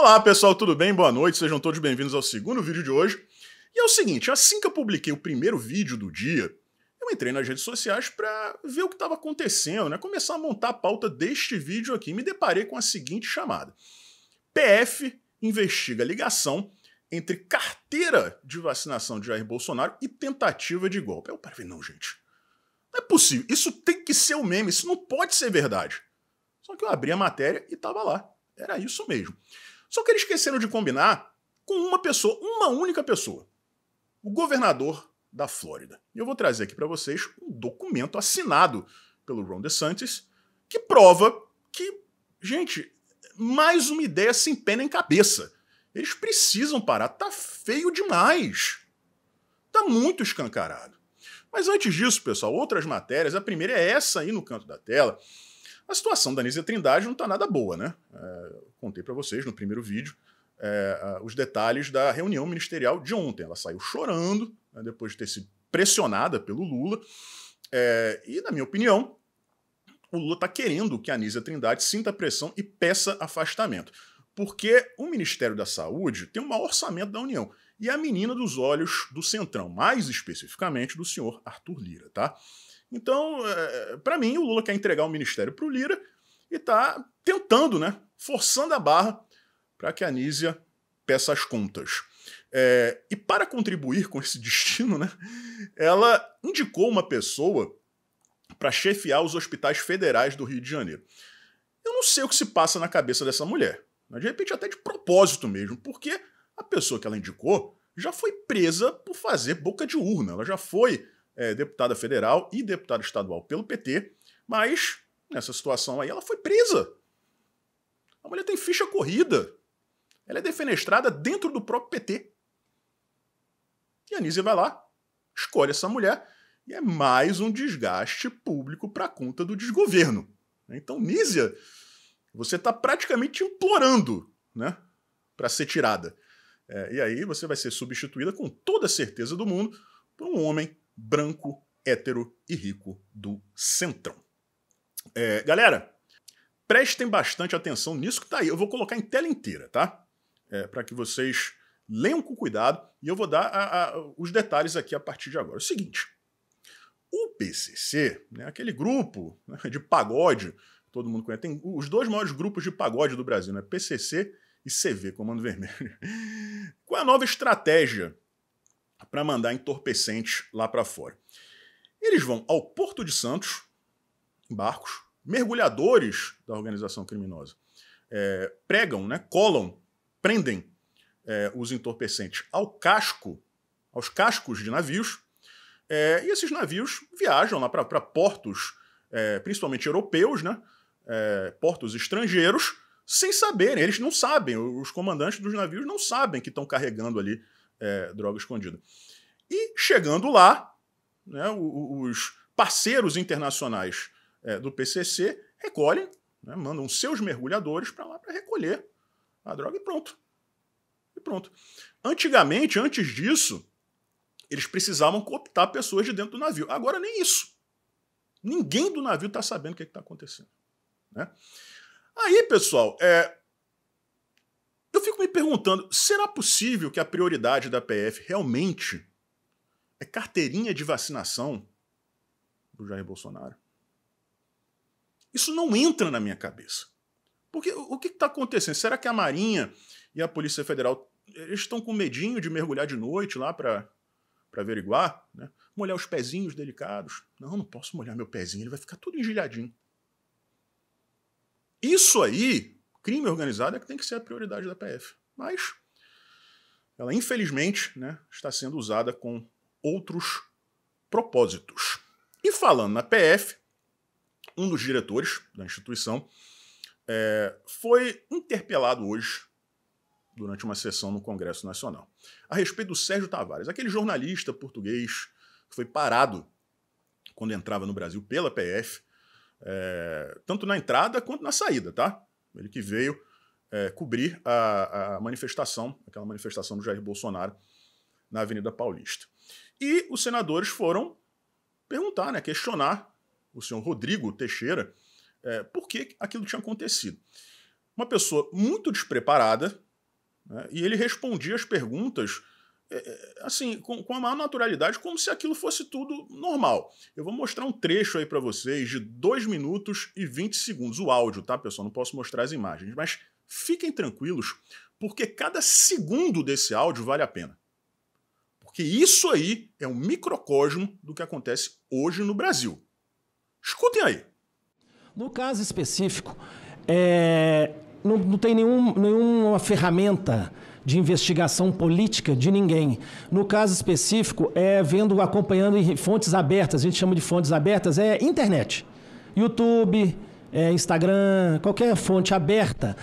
Olá pessoal, tudo bem? Boa noite, sejam todos bem-vindos ao segundo vídeo de hoje. E é o seguinte, assim que eu publiquei o primeiro vídeo do dia, eu entrei nas redes sociais para ver o que estava acontecendo, né? Começar a montar a pauta deste vídeo aqui. Me deparei com a seguinte chamada: PF investiga ligação entre carteira de vacinação de Jair Bolsonaro e tentativa de golpe. Eu parei, não, gente, não é possível, isso tem que ser um meme, isso não pode ser verdade. Só que eu abri a matéria e estava lá, era isso mesmo. Só que eles esqueceram de combinar com uma pessoa, uma única pessoa, o governador da Flórida. E eu vou trazer aqui para vocês um documento assinado pelo Ron DeSantis que prova que, gente, mais uma ideia sem pé nem cabeça. Eles precisam parar, tá feio demais. Tá muito escancarado. Mas antes disso, pessoal, outras matérias. A primeira é essa aí no canto da tela. A situação da Anísia Trindade não tá nada boa, né? Contei para vocês no primeiro vídeo os detalhes da reunião ministerial de ontem. Ela saiu chorando, né, depois de ter sido pressionada pelo Lula. E, na minha opinião, o Lula está querendo que a Anísia Trindade sinta pressão e peça afastamento. Porque o Ministério da Saúde tem o maior orçamento da União. E é a menina dos olhos do Centrão, mais especificamente do senhor Arthur Lira, tá? Então, para mim, o Lula quer entregar o ministério para o Lira e está tentando, né, forçando a barra para que a Anísia peça as contas. E para contribuir com esse destino, né, ela indicou uma pessoa para chefiar os hospitais federais do Rio de Janeiro. Eu não sei o que se passa na cabeça dessa mulher, mas de repente até de propósito mesmo, porque a pessoa que ela indicou já foi presa por fazer boca de urna, ela já foi deputada federal e deputada estadual pelo PT, mas nessa situação aí ela foi presa. A mulher tem ficha corrida. Ela é defenestrada dentro do próprio PT. E a Anísia vai lá, escolhe essa mulher, e é mais um desgaste público para conta do desgoverno. Então, Anísia, você está praticamente implorando, né, para ser tirada. E aí você vai ser substituída com toda a certeza do mundo por um homem branco, hétero e rico do Centrão. Galera, prestem bastante atenção nisso que tá aí. Eu vou colocar em tela inteira, tá? Para que vocês leiam com cuidado e eu vou dar os detalhes aqui a partir de agora. É o seguinte, o PCC, né, aquele grupo, né, de pagode, todo mundo conhece, tem os dois maiores grupos de pagode do Brasil, né, PCC e CV, Comando Vermelho. Qual é a nova estratégia para mandar entorpecentes lá para fora? Eles vão ao Porto de Santos, em barcos, mergulhadores da organização criminosa, pregam, né, colam, prendem os entorpecentes aos cascos de navios, e esses navios viajam lá para portos, principalmente europeus, né, portos estrangeiros, sem saberem, eles não sabem, os comandantes dos navios não sabem que estão carregando ali droga escondida. E chegando lá, né, os parceiros internacionais do PCC recolhem, né, mandam seus mergulhadores para lá para recolher a droga e pronto. Antigamente, antes disso, eles precisavam cooptar pessoas de dentro do navio. Agora nem isso. Ninguém do navio está sabendo o que está acontecendo, né? Aí, pessoal, eu fico me perguntando, será possível que a prioridade da PF realmente é carteirinha de vacinação do Jair Bolsonaro? Isso não entra na minha cabeça. Porque o que está acontecendo? Será que a Marinha e a Polícia Federal eles estão com medinho de mergulhar de noite lá para averiguar? Né? Molhar os pezinhos delicados? Não posso molhar meu pezinho, ele vai ficar tudo engilhadinho. Isso aí, crime organizado, é que tem que ser a prioridade da PF. Mas ela, infelizmente, né, está sendo usada com outros propósitos. E falando na PF, um dos diretores da instituição foi interpelado hoje, durante uma sessão no Congresso Nacional, a respeito do Sérgio Tavares, aquele jornalista português que foi parado quando entrava no Brasil pela PF, tanto na entrada quanto na saída, tá? Ele que veio cobrir a manifestação, aquela manifestação do Jair Bolsonaro na Avenida Paulista. E os senadores foram perguntar, né, questionar o senhor Rodrigo Teixeira por que aquilo tinha acontecido. Uma pessoa muito despreparada, né? E ele respondia as perguntas assim, com a maior naturalidade, como se aquilo fosse tudo normal. Eu vou mostrar um trecho aí para vocês de 2 minutos e 20 segundos. O áudio, tá, pessoal? Não posso mostrar as imagens, mas fiquem tranquilos, porque cada segundo desse áudio vale a pena. Porque isso aí é um microcosmo do que acontece hoje no Brasil. Escutem aí. No caso específico, não tem nenhuma ferramenta de investigação política de ninguém. No caso específico, acompanhando em fontes abertas, a gente chama de fontes abertas, internet. YouTube, Instagram, qualquer fonte aberta.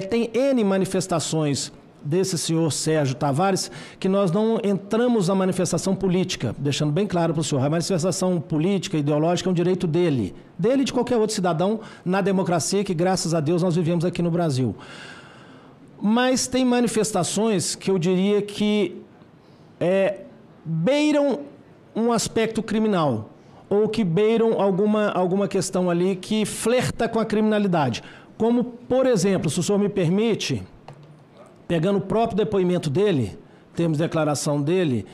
Tem N manifestações desse senhor Sérgio Tavares, que nós não entramos na manifestação política, deixando bem claro para o senhor, a manifestação política, ideológica é um direito dele e de qualquer outro cidadão na democracia que, graças a Deus, nós vivemos aqui no Brasil. Mas tem manifestações que eu diria que beiram um aspecto criminal, ou que beiram alguma questão ali que flerta com a criminalidade. Como, por exemplo, se o senhor me permite, pegando o próprio depoimento dele, temos declaração dele,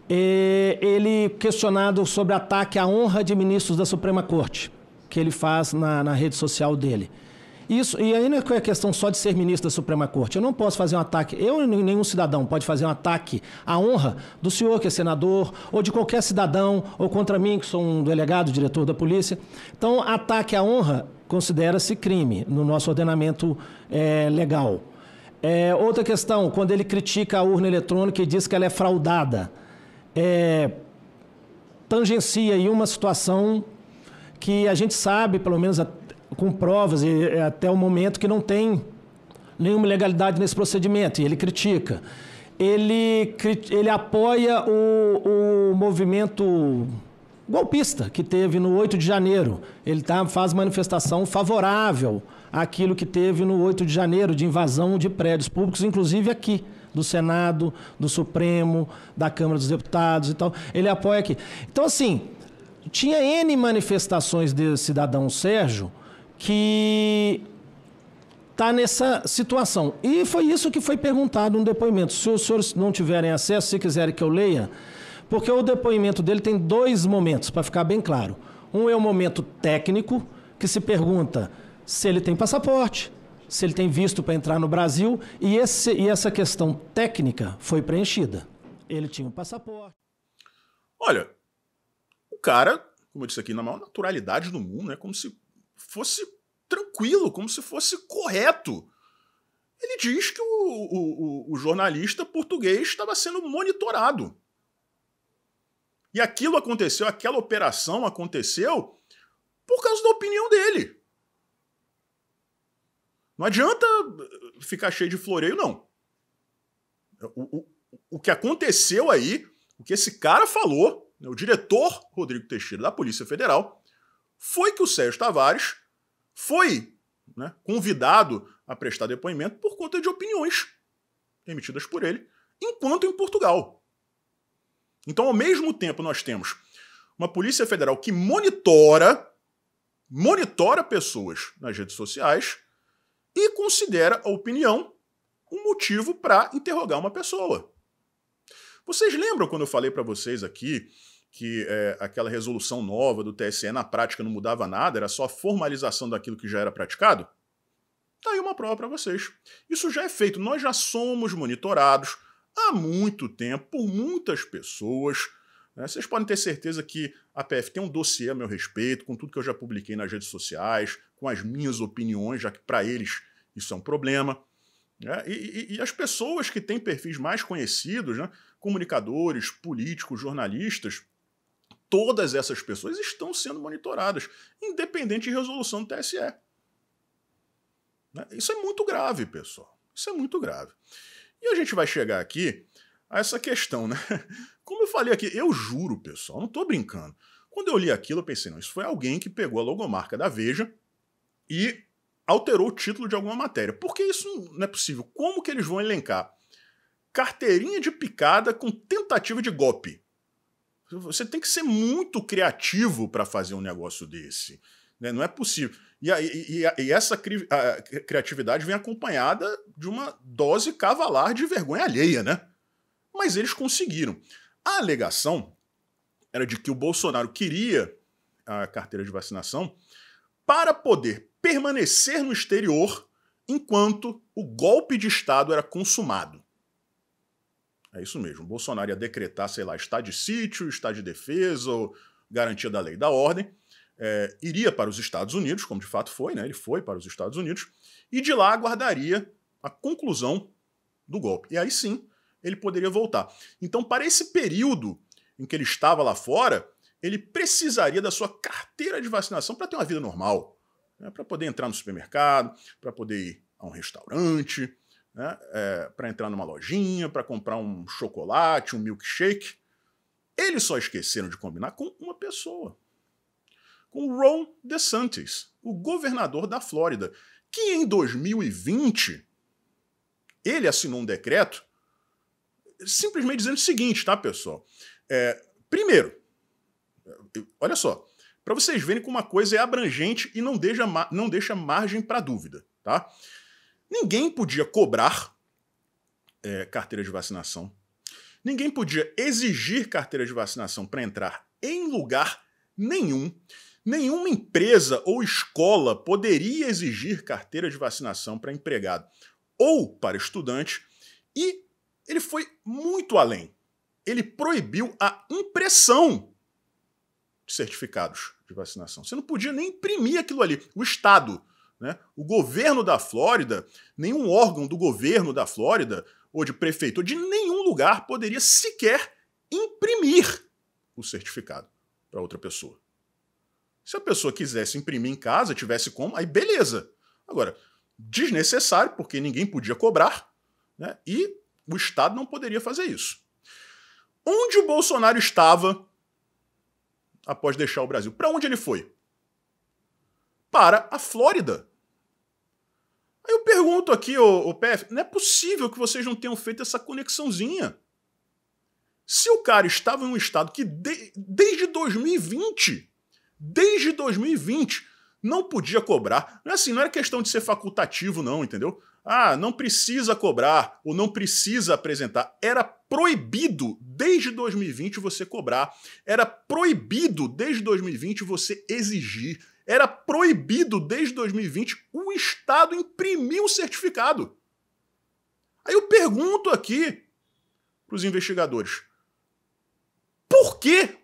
ele questionado sobre ataque à honra de ministros da Suprema Corte, que ele faz na rede social dele. Isso, e aí não é questão só de ser ministro da Suprema Corte. Eu não posso fazer um ataque, eu nem nenhum cidadão pode fazer um ataque à honra do senhor que é senador, ou de qualquer cidadão, ou contra mim, que sou um delegado, diretor da polícia. Então, ataque à honra considera-se crime no nosso ordenamento legal. Outra questão, quando ele critica a urna eletrônica e diz que ela é fraudada, tangencia aí uma situação que a gente sabe, pelo menos com provas, até o momento que não tem nenhuma ilegalidade nesse procedimento, e ele critica. Ele apoia o movimento golpista que teve no 8 de janeiro. Ele faz manifestação favorável àquilo que teve no 8 de janeiro, de invasão de prédios públicos, inclusive aqui, do Senado, do Supremo, da Câmara dos Deputados e tal. Ele apoia aqui. Então, assim, tinha N manifestações desse cidadão Sérgio que está nessa situação. E foi isso que foi perguntado no depoimento. Se os senhores não tiverem acesso, se quiserem que eu leia, porque o depoimento dele tem 2 momentos, para ficar bem claro. Um é o momento técnico, que se pergunta se ele tem passaporte, se ele tem visto para entrar no Brasil, e essa questão técnica foi preenchida. Ele tinha um passaporte. Olha, o cara, como eu disse aqui, na maior naturalidade do mundo, né, como se fosse tranquilo, como se fosse correto. Ele diz que o jornalista português estava sendo monitorado. E aquilo aconteceu, aquela operação aconteceu por causa da opinião dele. Não adianta ficar cheio de floreio, não. O que aconteceu aí, o que esse cara falou, né, o diretor Rodrigo Teixeira da Polícia Federal, foi que o Sérgio Tavares foi, né, convidado a prestar depoimento por conta de opiniões emitidas por ele, enquanto em Portugal. Então, ao mesmo tempo, nós temos uma Polícia Federal que monitora pessoas nas redes sociais e considera a opinião um motivo para interrogar uma pessoa. Vocês lembram quando eu falei para vocês aqui que aquela resolução nova do TSE na prática não mudava nada, era só a formalização daquilo que já era praticado? Tá aí uma prova para vocês. Isso já é feito, nós já somos monitorados há muito tempo por muitas pessoas. Né? Vocês podem ter certeza que a PF tem um dossiê a meu respeito, com tudo que eu já publiquei nas redes sociais, com as minhas opiniões, já que para eles isso é um problema. Né? E as pessoas que têm perfis mais conhecidos, né? Comunicadores, políticos, jornalistas, todas essas pessoas estão sendo monitoradas, independente de resolução do TSE. Né? Isso é muito grave, pessoal. Isso é muito grave. E a gente vai chegar aqui a essa questão, né? Como eu falei aqui, eu juro, pessoal, não estou brincando. Quando eu li aquilo, eu pensei, não, isso foi alguém que pegou a logomarca da Veja e alterou o título de alguma matéria. Porque isso não é possível. Como que eles vão elencar carteirinha de picada com tentativa de golpe? Você tem que ser muito criativo para fazer um negócio desse. Né? Não é possível. E essa criatividade vem acompanhada de uma dose cavalar de vergonha alheia, né? Mas eles conseguiram. A alegação era de que o Bolsonaro queria a carteira de vacinação para poder permanecer no exterior enquanto o golpe de Estado era consumado. É isso mesmo. O Bolsonaro ia decretar, sei lá, estado de sítio, estado de defesa ou garantia da lei e da ordem. Iria para os Estados Unidos, como de fato foi, né? Ele foi para os Estados Unidos, e de lá aguardaria a conclusão do golpe. E aí sim, ele poderia voltar. Então, para esse período em que ele estava lá fora, ele precisaria da sua carteira de vacinação para ter uma vida normal, né? Para poder entrar no supermercado, para poder ir a um restaurante, né? Para entrar numa lojinha, para comprar um chocolate, um milkshake. Eles só esqueceram de combinar com uma pessoa. Com Ron DeSantis, o governador da Flórida, que em 2020, ele assinou um decreto simplesmente dizendo o seguinte, tá, pessoal? Primeiro, olha só, para vocês verem como uma coisa é abrangente e não deixa margem para dúvida, tá? Ninguém podia cobrar carteira de vacinação, ninguém podia exigir carteira de vacinação para entrar em lugar nenhum. Nenhuma empresa ou escola poderia exigir carteira de vacinação para empregado ou para estudante, e ele foi muito além. Ele proibiu a impressão de certificados de vacinação. Você não podia nem imprimir aquilo ali. O Estado, né? O governo da Flórida, nenhum órgão do governo da Flórida ou de prefeitura de nenhum lugar poderia sequer imprimir o certificado para outra pessoa. Se a pessoa quisesse imprimir em casa, tivesse como, aí beleza. Agora, desnecessário, porque ninguém podia cobrar, né? E o Estado não poderia fazer isso. Onde o Bolsonaro estava após deixar o Brasil? Para onde ele foi? Para a Flórida. Aí eu pergunto aqui, ô PF, não é possível que vocês não tenham feito essa conexãozinha. Se o cara estava em um estado que desde 2020 não podia cobrar. Não é assim, não era questão de ser facultativo não, entendeu? Ah, não precisa cobrar ou não precisa apresentar. Era proibido desde 2020 você cobrar. Era proibido desde 2020 você exigir. Era proibido desde 2020 o Estado imprimir um certificado. Aí eu pergunto aqui para os investigadores, por que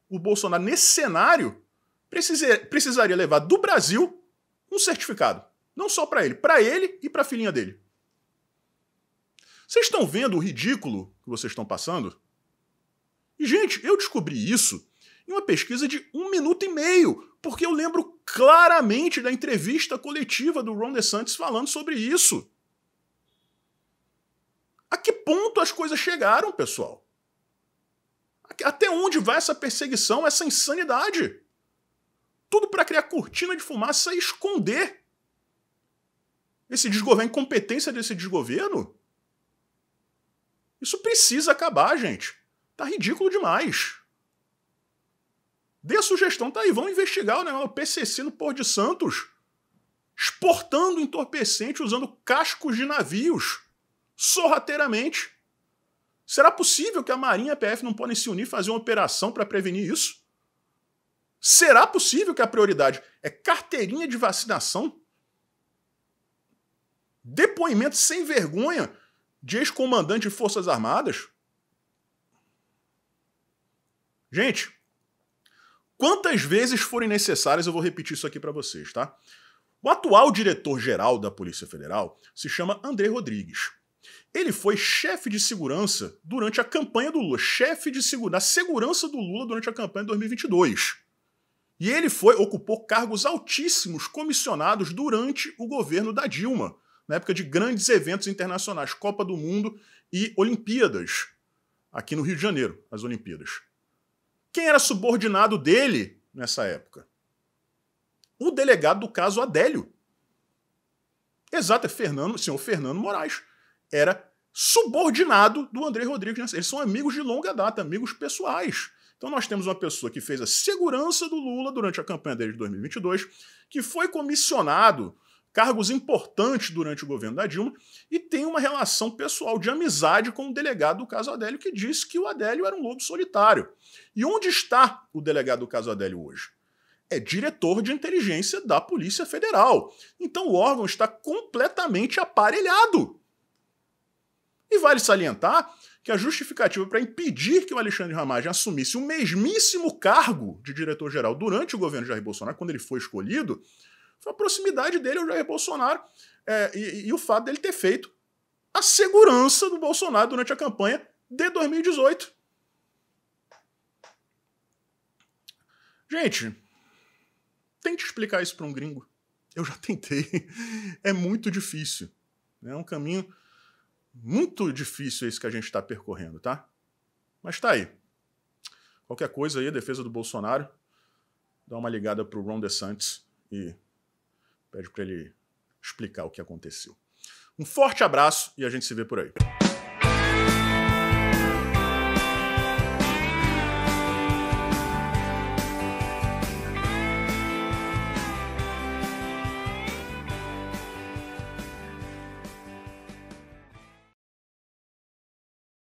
o Bolsonaro, nesse cenário, precisaria levar do Brasil um certificado? Não só para ele e para a filhinha dele. Vocês estão vendo o ridículo que vocês estão passando? E, gente, eu descobri isso em uma pesquisa de 1 minuto e meio, porque eu lembro claramente da entrevista coletiva do Ron DeSantis falando sobre isso. A que ponto as coisas chegaram, pessoal? Até onde vai essa perseguição, essa insanidade? Tudo para criar cortina de fumaça e esconder esse desgoverno, a incompetência desse desgoverno. Isso precisa acabar, gente. Tá ridículo demais. Dê a sugestão, tá aí, vamos investigar o PCC no Porto de Santos, exportando entorpecente usando cascos de navios, sorrateiramente. Será possível que a Marinha e a PF não podem se unir e fazer uma operação para prevenir isso? Será possível que a prioridade é carteirinha de vacinação? Depoimento sem vergonha de ex-comandante de Forças Armadas? Gente, quantas vezes forem necessárias eu vou repetir isso aqui para vocês, tá? O atual diretor-geral da Polícia Federal se chama André Rodrigues. Ele foi chefe de segurança durante a campanha do Lula, chefe da segurança do Lula durante a campanha de 2022. E ele ocupou cargos altíssimos comissionados durante o governo da Dilma, na época de grandes eventos internacionais, Copa do Mundo e Olimpíadas, aqui no Rio de Janeiro, as Olimpíadas. Quem era subordinado dele nessa época? O delegado do caso Adélio. Exato, é senhor Fernando Moraes. Era subordinado do André Rodrigues. Eles são amigos de longa data, amigos pessoais. Então nós temos uma pessoa que fez a segurança do Lula durante a campanha dele de 2022, que foi comissionado cargos importantes durante o governo da Dilma e tem uma relação pessoal de amizade com o delegado do caso Adélio, que disse que o Adélio era um lobo solitário. E onde está o delegado do caso Adélio hoje? É diretor de inteligência da Polícia Federal. Então o órgão está completamente aparelhado. E vale salientar que a justificativa para impedir que o Alexandre Ramagem assumisse o mesmíssimo cargo de diretor-geral durante o governo de Jair Bolsonaro, quando ele foi escolhido, foi a proximidade dele ao Jair Bolsonaro e o fato dele ter feito a segurança do Bolsonaro durante a campanha de 2018. Gente, tente explicar isso para um gringo. Eu já tentei. É muito difícil. É um caminho muito difícil esse que a gente está percorrendo, tá? Mas tá aí. Qualquer coisa aí, a defesa do Bolsonaro, dá uma ligada pro Ron DeSantis e pede para ele explicar o que aconteceu. Um forte abraço e a gente se vê por aí.